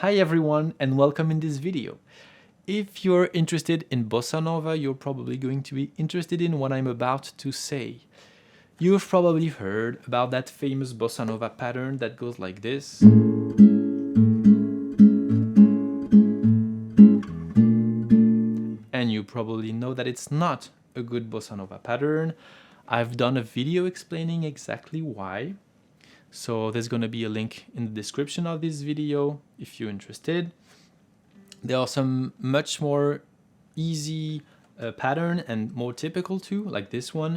Hi everyone and welcome in this video. If you're interested in Bossa Nova, you're probably going to be interested in what I'm about to say. You've probably heard about that famous Bossa Nova pattern that goes like this. And you probably know that it's not a good Bossa Nova pattern. I've done a video explaining exactly why. So there's going to be a link in the description of this video if you're interested. There are some much more easy pattern and more typical too, like this one.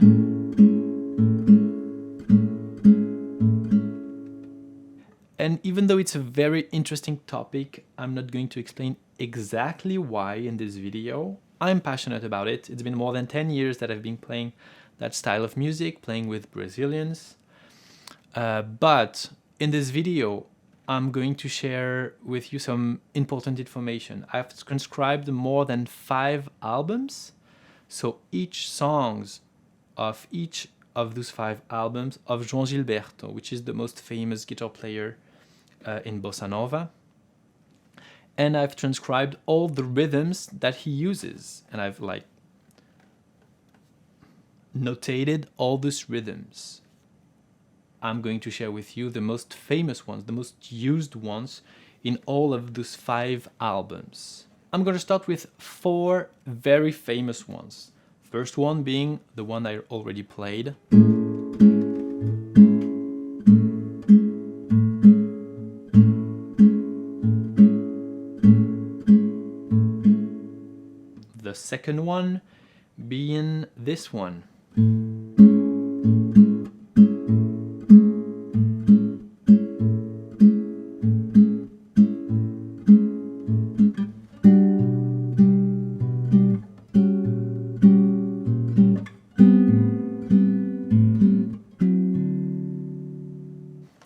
And even though it's a very interesting topic, I'm not going to explain exactly why in this video. I'm passionate about it. It's been more than 10 years that I've been playing that style of music, playing with Brazilians. But in this video, I'm going to share with you some important information. I've transcribed more than 5 albums. So each songs of each of those 5 albums of João Gilberto, which is the most famous guitar player in Bossa Nova. And I've transcribed all the rhythms that he uses. And I've notated all those rhythms. I'm going to share with you the most famous ones, the most used ones in all of those 5 albums. I'm going to start with 4 very famous ones. First one being the one I already played. The second one being this one.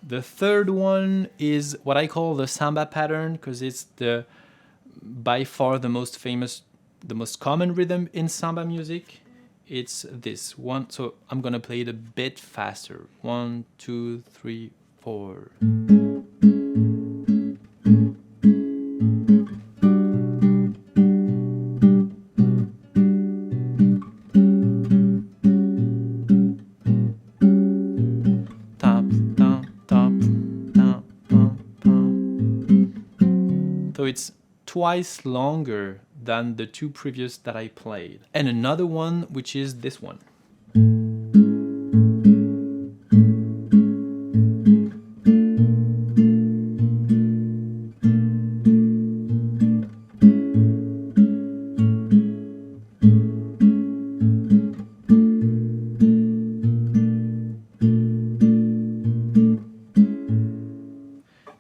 The third one is what I call the samba pattern, because it's by far the most famous, the most common rhythm in samba music. It's this one, so I'm gonna play it a bit faster. 1, 2, 3, 4. So it's twice longer than the 2 previous that I played. And another one, which is this one.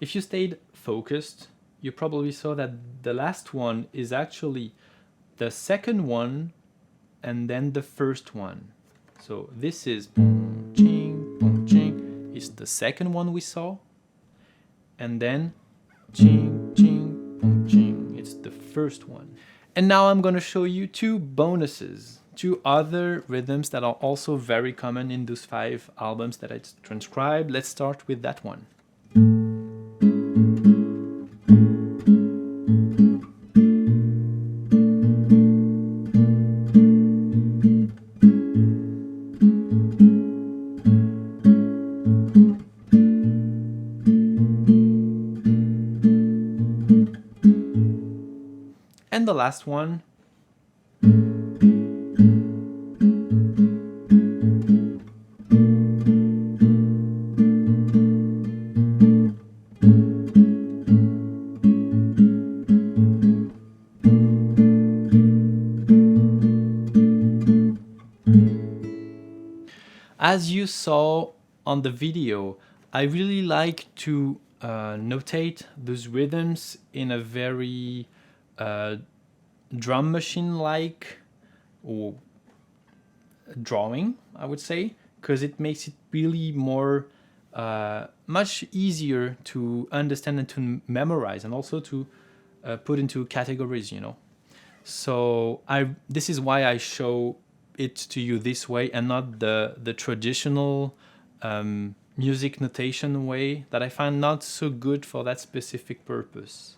If you stayed focused, you probably saw that the last one is actually the second one and then the first one. So this is boom, ching, is the second one we saw. And then ching, ching, boom, ching, it's the first one. And now I'm going to show you 2 bonuses, 2 other rhythms that are also very common in those 5 albums that I transcribed. Let's start with that one. And the last one. As you saw on the video, I really like to notate those rhythms in a very drum machine-like or drawing, I would say, because it makes it really more much easier to understand and to memorize, and also to put into categories, you know. So this is why I show it to you this way and not the traditional music notation way that I find not so good for that specific purpose.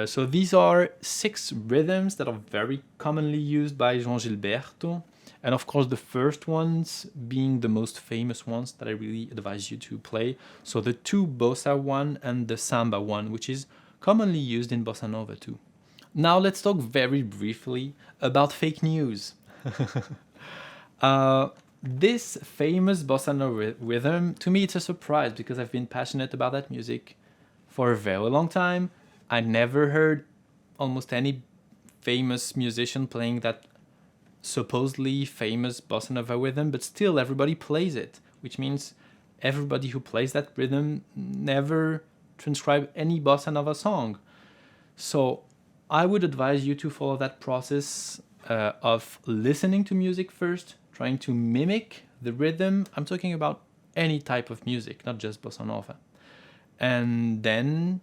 So these are 6 rhythms that are very commonly used by João Gilberto. And of course, the first ones being the most famous ones that I really advise you to play. So the 2 bossa one and the samba one, which is commonly used in bossa nova too. Now let's talk very briefly about fake news. This famous bossa nova rhythm, to me it's a surprise because I've been passionate about that music for a very long time. I never heard almost any famous musician playing that supposedly famous bossa nova rhythm, but still everybody plays it, which means everybody who plays that rhythm never transcribe any bossa nova song. So I would advise you to follow that process of listening to music first, trying to mimic the rhythm. I'm talking about any type of music, not just bossa nova. And then,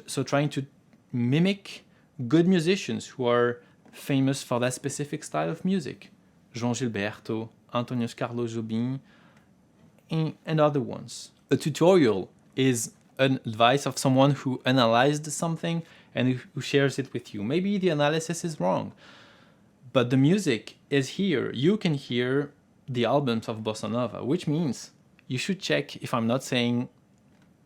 so trying to mimic good musicians who are famous for that specific style of music. João Gilberto, Antônio Carlos Jobim, and other ones. A tutorial is an advice of someone who analyzed something and who shares it with you. Maybe the analysis is wrong, but the music is here. You can hear the albums of bossa nova, which means you should check if I'm not saying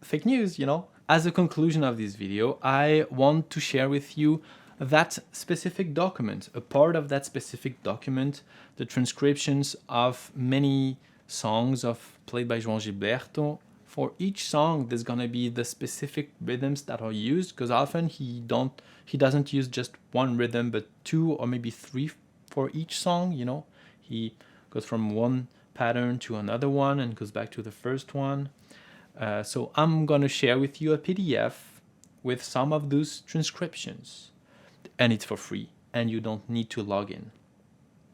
fake news, you know? As a conclusion of this video, I want to share with you that specific document, a part of that specific document, the transcriptions of many songs played by João Gilberto. For each song, there's gonna be the specific rhythms that are used, because often he doesn't use just one rhythm, but 2 or maybe 3 for each song, you know? He goes from one pattern to another one and goes back to the first one. So I'm gonna share with you a PDF with some of those transcriptions, and it's for free and you don't need to log in.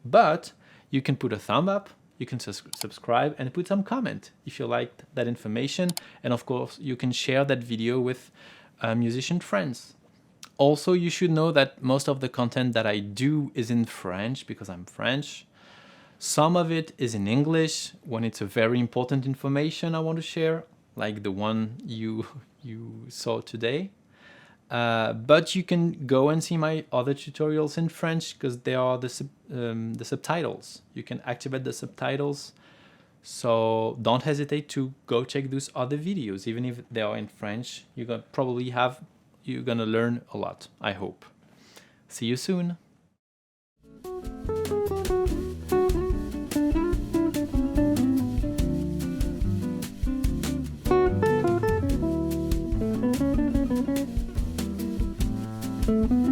But you can put a thumb up, you can subscribe and put some comment if you liked that information, and of course you can share that video with musician friends. Also, you should know that most of the content that I do is in French because I'm French. Some of it is in English when it's a very important information I want to share, like the one you saw today. But you can go and see my other tutorials in French because they are the subtitles. You can activate the subtitles. So don't hesitate to go check those other videos, even if they are in French. You're gonna learn a lot, I hope. See you soon. Thank you.